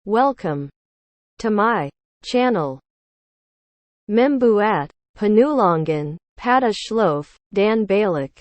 Welcome to my channel. Membuat penulangan pada Shlof dan Balik.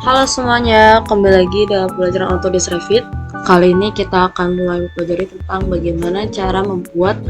Halo semuanya, kembali lagi dalam pelajaran Autodesk Revit. Kali ini kita akan mulai mempelajari tentang bagaimana cara membuat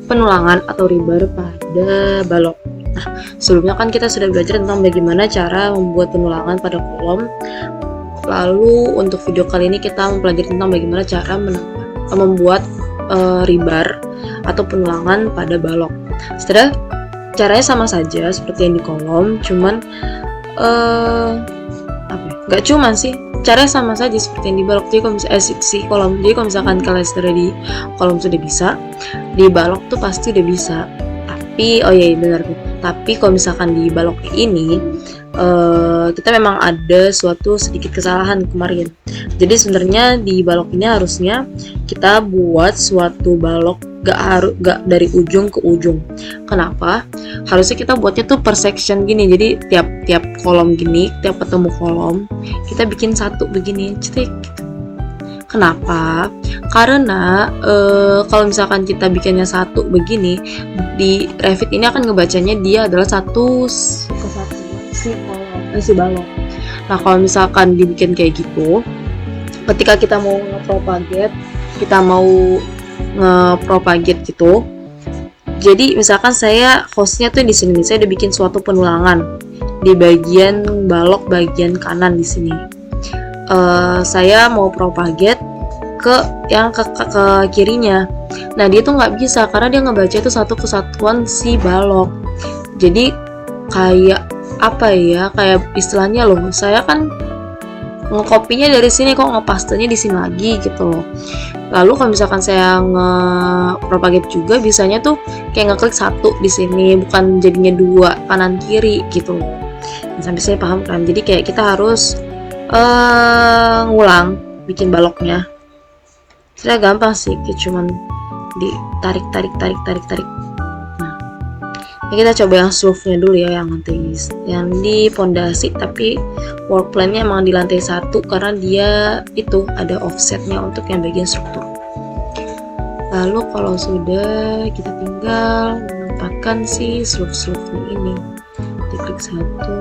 penulangan atau rebar pada balok. Nah, sebelumnya kan kita sudah belajar tentang bagaimana cara membuat penulangan pada kolom. Lalu untuk video kali ini kita mempelajari tentang bagaimana cara membuat rebar atau penulangan pada balok. Setelah caranya sama saja seperti yang di kolom, cuman nggak cuman sih, caranya sama saja seperti yang di balok. Jadi kalau kolom, jadi kalau misalkan kalian sudah di kolom sudah bisa, di balok tuh pasti udah bisa. Tapi benar. Tapi kalau misalkan di balok ini kita memang ada suatu sedikit kesalahan kemarin. Jadi sebenarnya di balok ini harusnya kita buat suatu balok gak dari ujung ke ujung. Kenapa? Harusnya kita buatnya tuh per section gini. Jadi tiap kolom gini, tiap ketemu kolom kita bikin satu begini, cetek. Kenapa? Karena kalau misalkan kita bikinnya satu begini, di Revit ini akan ngebacanya dia adalah satu kesatuan si balok. Nah, kalau misalkan dibikin kayak gitu, ketika kita mau nge-propagate gitu. Jadi misalkan saya hostnya tuh di sini, saya udah bikin suatu penulangan di bagian balok bagian kanan di sini. Saya mau propagate ke yang ke kirinya. Nah, dia tuh nggak bisa karena dia ngebaca itu satu kesatuan si balok. Jadi kayak kayak istilahnya loh, saya kan ngekopinya dari sini kok ngepastenya di sini lagi gitu loh. Lalu kalau misalkan saya nge-propagate juga, bisanya tuh kayak ngeklik satu di sini, bukan jadinya dua kanan kiri gitu loh. Nah, sampai saya paham kan. Jadi kayak kita harus ngulang bikin baloknya. Sebenarnya gampang sih, kayak cuman ditarik. Nah, kita coba yang slope-nya dulu ya, yang di pondasi, tapi work plan-nya emang di lantai 1 karena dia itu ada offsetnya untuk yang bagian struktur. Lalu kalau sudah, kita tinggal menempatkan si slope-nya ini. Klik satu.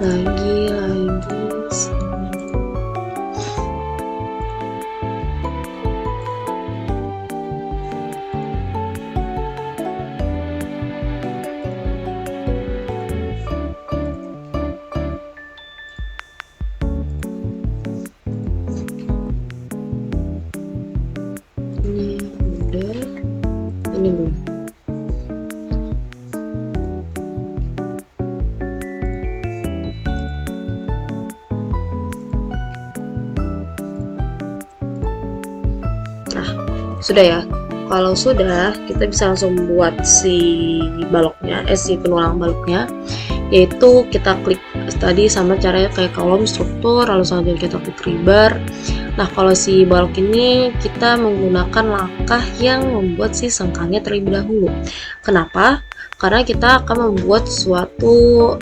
Lagi. Ini belum. Nah, sudah ya. Kalau sudah, kita bisa langsung buat si penulang baloknya, yaitu kita klik tadi sama caranya kayak kolom struktur, lalu selanjutnya kita klik rebar. Nah, kalau si balok ini kita menggunakan langkah yang membuat si sengkangnya terlebih dahulu. Kenapa? Karena kita akan membuat suatu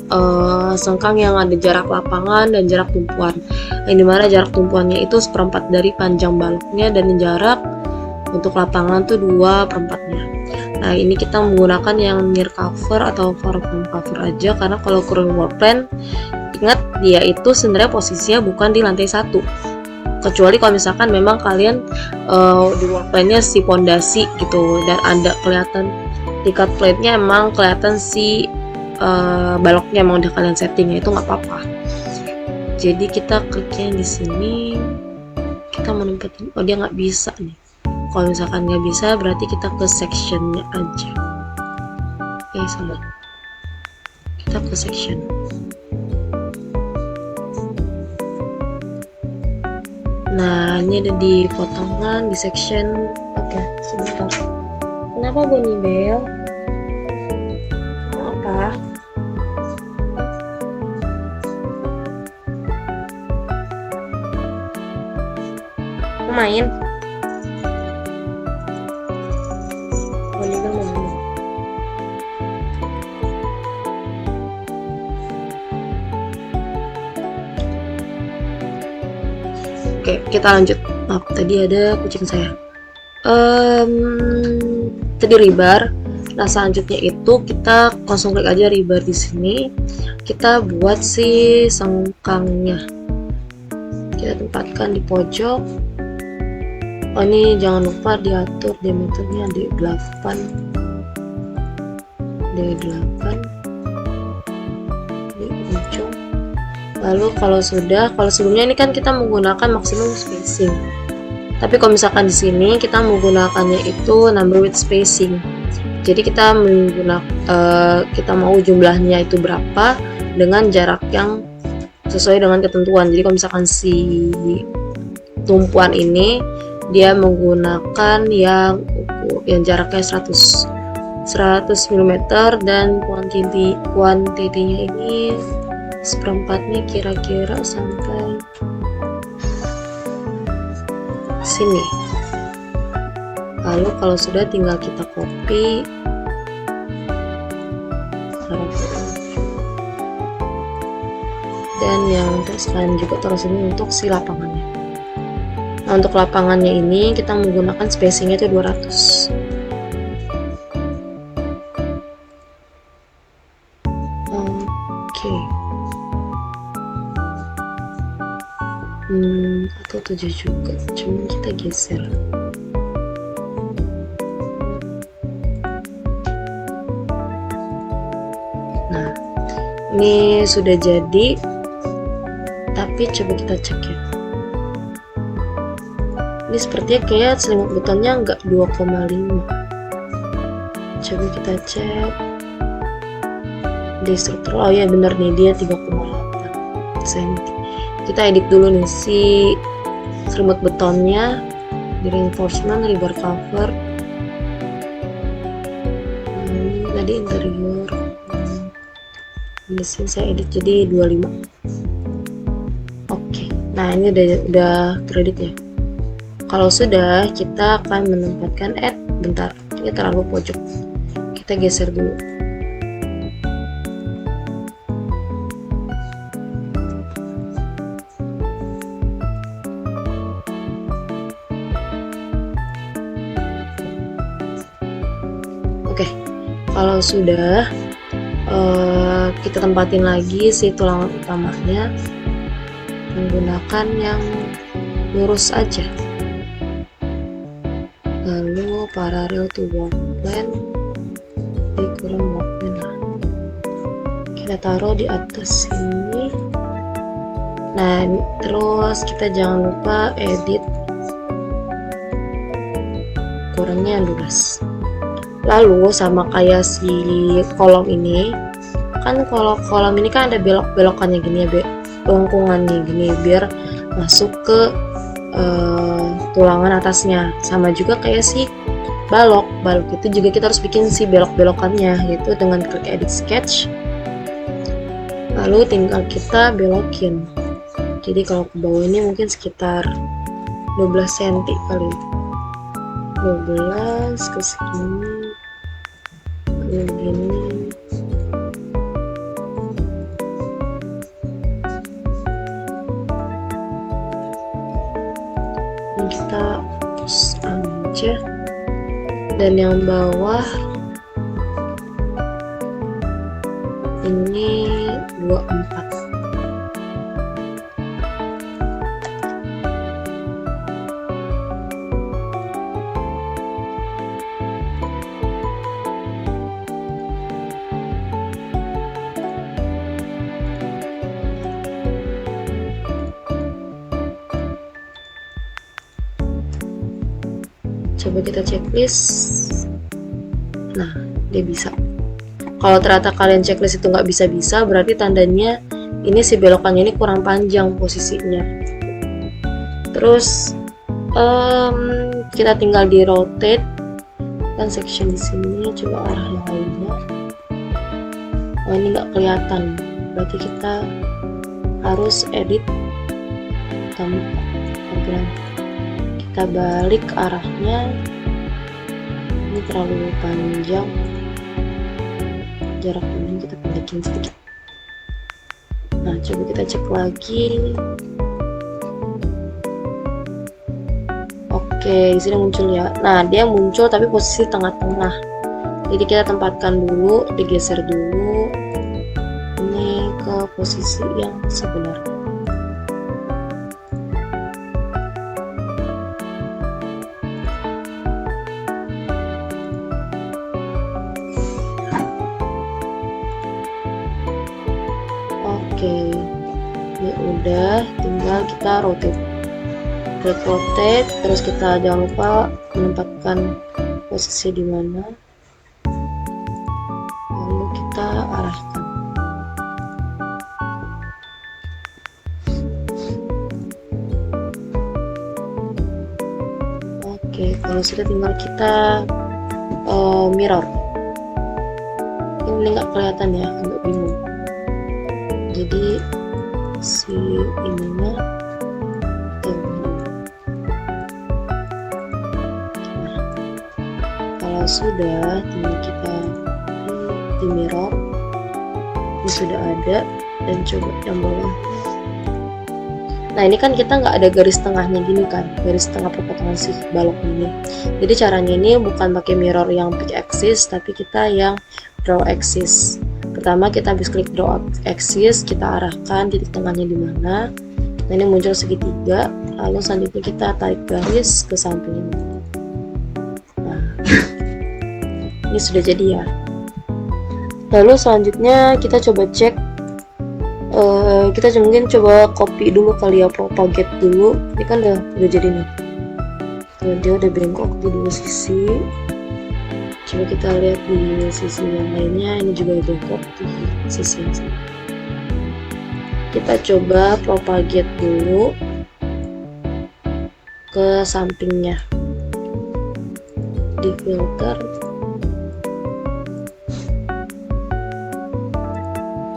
sengkang yang ada jarak lapangan dan jarak tumpuan. Yang dimana jarak tumpuannya itu 1/4 dari panjang baloknya dan jarak untuk lapangan tuh 2/4-nya. Nah, ini kita menggunakan yang near cover atau far from cover aja, karena kalau current work plan, ingat dia itu sebenarnya posisinya bukan di lantai 1. Kecuali kalau misalkan memang kalian di work plan-nya si pondasi gitu dan ada kelihatan di cut plate-nya emang kelihatan si baloknya emang udah kalian settingnya, itu nggak apa-apa. Jadi kita kliknya di sini, kita menempatin. Dia nggak bisa nih. Kalau misalkan nggak bisa, berarti kita ke section-nya aja. Sama. Kita ke section. Nah, ini ada di potongan, di section. Oke, sebentar. Kenapa bunyi bel? Apa? Mau main? Oke, kita lanjut. Maaf, tadi ada kucing saya. Tadi rebar. Nah, selanjutnya itu kita langsung klik aja rebar di sini. Kita buat si sengkangnya. Kita tempatkan di pojok. Oh, ini jangan lupa diatur diameternya D8 di ujung. Lalu kalau sebelumnya ini kan kita menggunakan maksimum spacing. Tapi kalau misalkan di sini kita menggunakannya itu number with spacing. Jadi kita kita mau jumlahnya itu berapa dengan jarak yang sesuai dengan ketentuan. Jadi kalau misalkan si tumpuan ini dia menggunakan yang jaraknya 100 mm dan kuantitinya ini seperempatnya kira-kira sampai sini. Lalu kalau sudah tinggal kita copy dan yang sekalian juga terus ini untuk si lapangannya. Nah, untuk lapangannya ini kita menggunakan spacingnya itu 200. Oke. Atau 7 juga, cuma kita geser. Nah, ini sudah jadi, tapi coba kita cek ya. Ini sepertinya kayak selimut betonnya enggak 2,5. Coba kita cek di struktur. Oh ya bener nih, dia 3,8 cm. Kita edit dulu nih si selimut betonnya di reinforcement, rebar cover. Tadi interior. Di sini saya edit jadi 25. Oke. Nah, ini udah kredit ya. Kalau sudah, kita akan menempatkan bentar, ini terlalu pojok. Kita geser dulu. Oke, kalau sudah, kita tempatin lagi si tulang utamanya menggunakan yang lurus aja. Lalu parallel to work plan, kurang work plan lah. Kita taruh di atas sini. Nah, terus kita jangan lupa edit kurangnya luas. Lalu sama kayak si kolom ini, kan kalau kolom ini kan ada belok-belokannya gini ya, lengkungannya gini biar masuk ke tulangan atasnya. Sama juga kayak si balok itu juga kita harus bikin si belok-belokannya, yaitu dengan klik edit sketch, lalu tinggal kita belokin. Jadi kalau ke bawah ini mungkin sekitar 12 cm kali, 12 ke sini begini. Kita hapus aja, dan yang bawah ini 24. Coba kita checklist. Nah, dia bisa. Kalau ternyata kalian checklist itu nggak bisa, berarti tandanya ini si belokannya ini kurang panjang posisinya. Terus kita tinggal di rotate kan section di sini, coba arah yang lainnya. Oh, ini nggak kelihatan, berarti kita harus edit tampilan. Kita balik arahnya, ini terlalu panjang, jarak ini kita pendekin sedikit. Nah, coba kita cek lagi. Oke, di sini muncul ya. Nah, dia muncul tapi posisi tengah-tengah. Jadi kita tempatkan dulu, digeser dulu ini ke posisi yang sebenarnya. Oke, ini udah, tinggal kita rotate, terus kita jangan lupa menempatkan posisi di mana, lalu kita arahkan. Oke, kalau sudah tinggal kita mirror. Ini nggak kelihatan ya, agak bingung. Jadi si ininya kalau sudah tinggal kita di mirror, ini sudah ada, dan coba yang bawah. Nah ini kan kita nggak ada garis tengahnya gini kan, garis tengah perpotongan si balok ini. Jadi caranya ini bukan pakai mirror yang pick axis, tapi kita yang draw axis. Pertama kita habis klik draw axis, kita arahkan titik tengahnya di mana. Nah ini muncul segitiga, lalu selanjutnya kita tarik garis ke samping ini. Nah ini sudah jadi ya. Lalu selanjutnya kita coba cek, kita mungkin coba copy dulu kali ya, propagate dulu. Ini kan udah jadi nih, dia udah bengkok di dua sisi. Coba kita lihat di sisi yang lainnya, ini juga bengkok di sisi yang sama. Kita coba propagate dulu ke sampingnya di filter,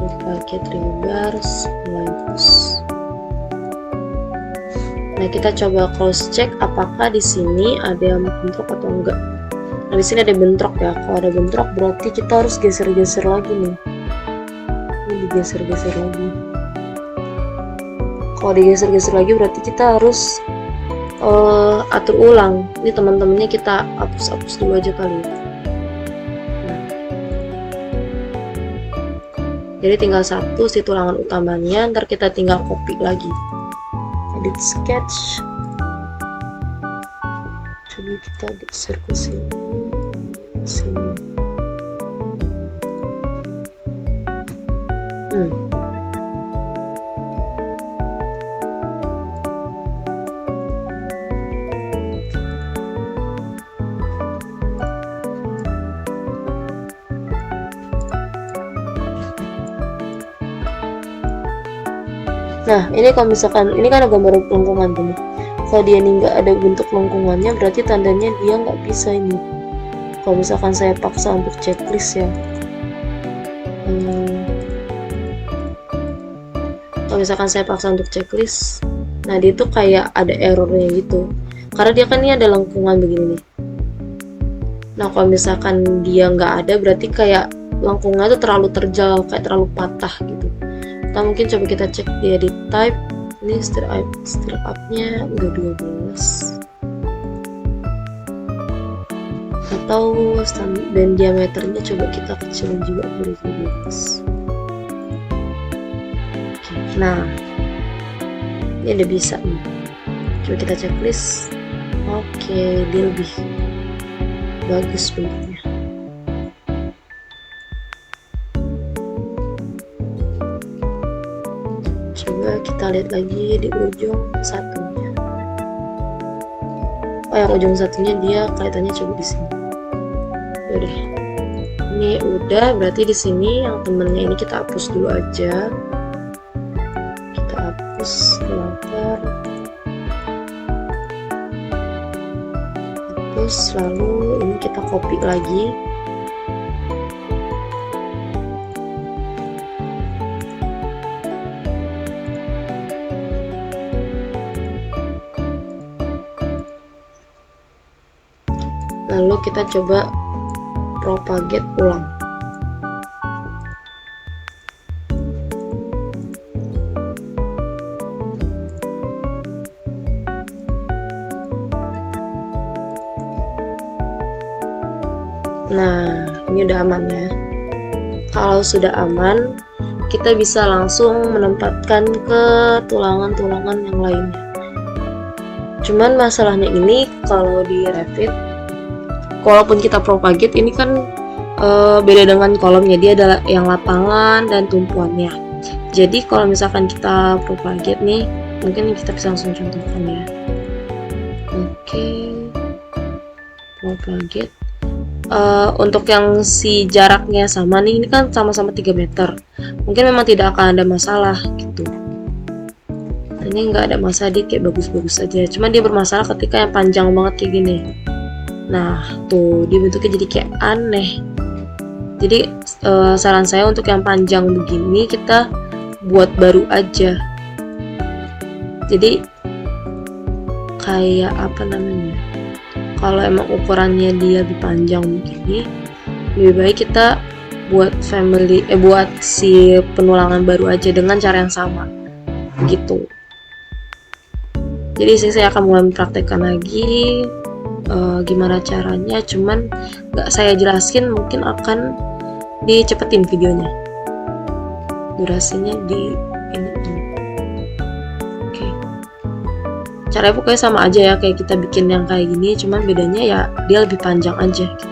propagate reverse, lens. Nah kita coba cross check apakah di sini ada yang bentrok atau enggak. Nah di sini ada bentrok ya. Kalau ada bentrok berarti kita harus geser-geser lagi nih. Ini digeser-geser lagi. Kalau digeser-geser lagi berarti kita harus atur ulang. Ini teman-temannya kita hapus-hapus dulu aja kali ya. Nah. Jadi tinggal satu si tulangan utamanya, ntar kita tinggal copy lagi. Edit sketch. Coba kita geser ke sini. Nah ini kalau misalkan ini kan ada gambar lengkungan tuh. Kalau dia ini nggak ada bentuk lengkungannya berarti tandanya dia nggak bisa ini. Kalau misalkan saya paksa untuk checklist ya, kalau misalkan saya paksa untuk checklist, nah dia tuh kayak ada errornya gitu, karena dia kan ini ada lengkungan begini nih. Nah kalau misalkan dia nggak ada berarti kayak lengkungan itu terlalu terjal, kayak terlalu patah gitu. Kita mungkin coba kita cek di edit type, ini stir up-nya udah 12. Atau dan diameternya coba kita kecilin juga dari 12. Oke, nah ini udah bisa nih. Coba kita checklist. Oke, dia lebih bagus bentuknya. Coba kita lihat lagi di ujung satunya. Oh yang ujung satunya dia kelihatannya coba di sini. Udah, ini udah, berarti di sini yang temennya ini kita hapus dulu aja. Kita hapus filter, hapus, lalu ini kita copy lagi. Lalu kita coba propagate ulang. Nah, ini udah aman ya. Kalau sudah aman, kita bisa langsung menempatkan ke tulangan-tulangan yang lainnya. Cuman masalahnya ini kalau di Revit, walaupun kita propagate, ini kan beda dengan kolomnya, dia adalah yang lapangan dan tumpuannya. Jadi kalau misalkan kita propagate nih, mungkin kita bisa langsung contohkan ya. Oke, propagate. Untuk yang si jaraknya sama nih, ini kan sama-sama 3 meter. Mungkin memang tidak akan ada masalah gitu. Ini nggak ada masalah, dia kayak bagus-bagus aja. Cuma dia bermasalah ketika yang panjang banget kayak gini. Nah, tuh dia bentuknya jadi kayak aneh. Jadi saran saya untuk yang panjang begini kita buat baru aja. Jadi kayak apa namanya? Kalau emang ukurannya dia lebih panjang begini, lebih baik kita buat buat si penulangan baru aja dengan cara yang sama. Gitu. Jadi saya akan mulai mempraktekkan lagi gimana caranya, cuman nggak saya jelasin, mungkin akan dicepetin videonya, durasinya di ini tuh. Oke, caranya pokoknya sama aja ya kayak kita bikin yang kayak gini, cuman bedanya ya dia lebih panjang aja gitu.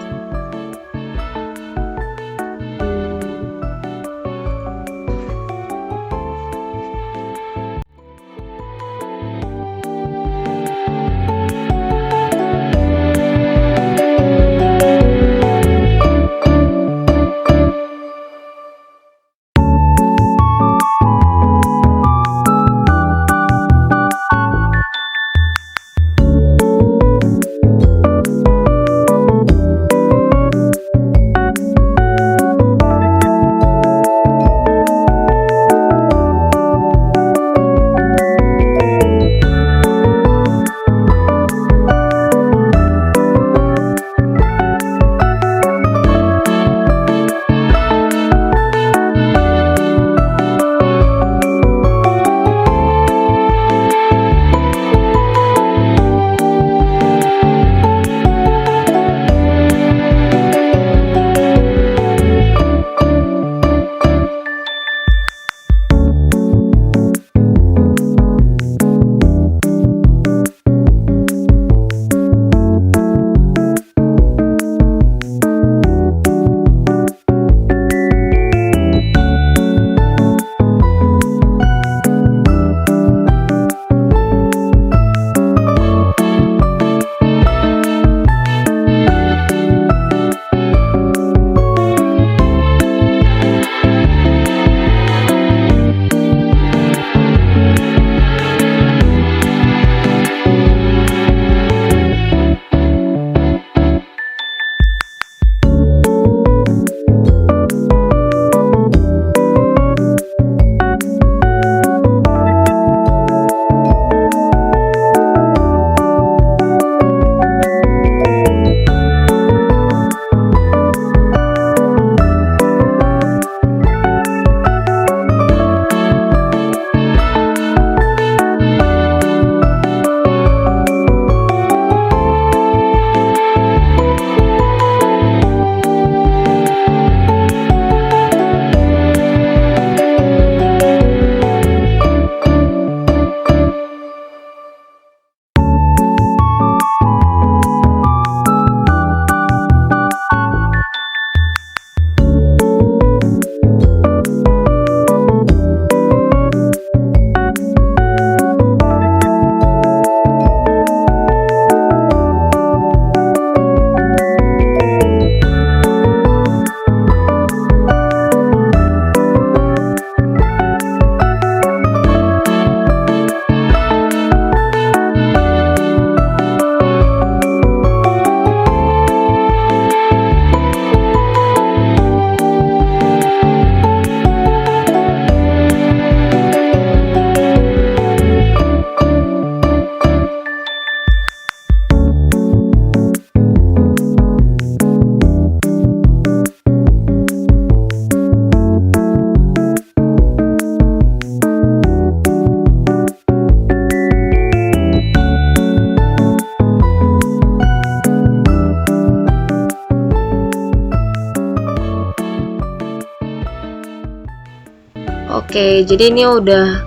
Oke, jadi ini udah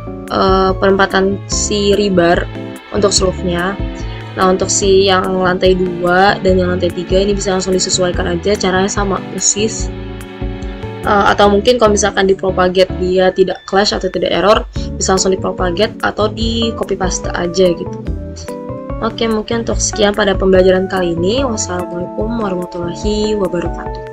penempatan si rebar untuk slope-nya. Nah, untuk si yang lantai 2 dan yang lantai 3 ini bisa langsung disesuaikan aja, caranya sama persis. Atau mungkin kalau misalkan di propagate dia tidak clash atau tidak error, bisa langsung di propagate atau di copy paste aja gitu. Oke, mungkin untuk sekian pada pembelajaran kali ini. Wassalamualaikum warahmatullahi wabarakatuh.